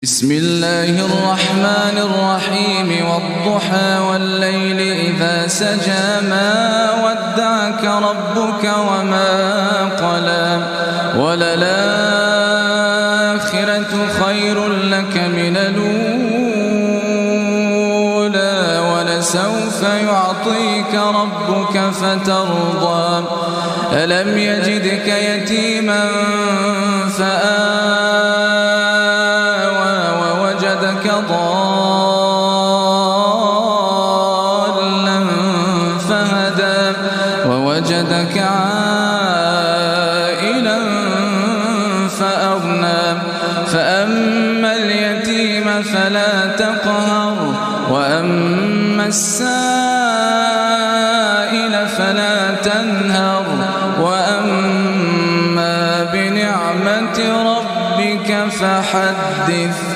بسم الله الرحمن الرحيم والضحى والليل إذا سجى ما ودعك ربك وما قلى وللآخرة خير لك من الأولى ولسوف يعطيك ربك فترضى ألم يجدك يتيما ووجدك ضالا فهدى ووجدك عائلا فأغنى فأما اليتيم فلا تقهر وأما السائل فلا تنهر وأما بنعمة ربك فحدث.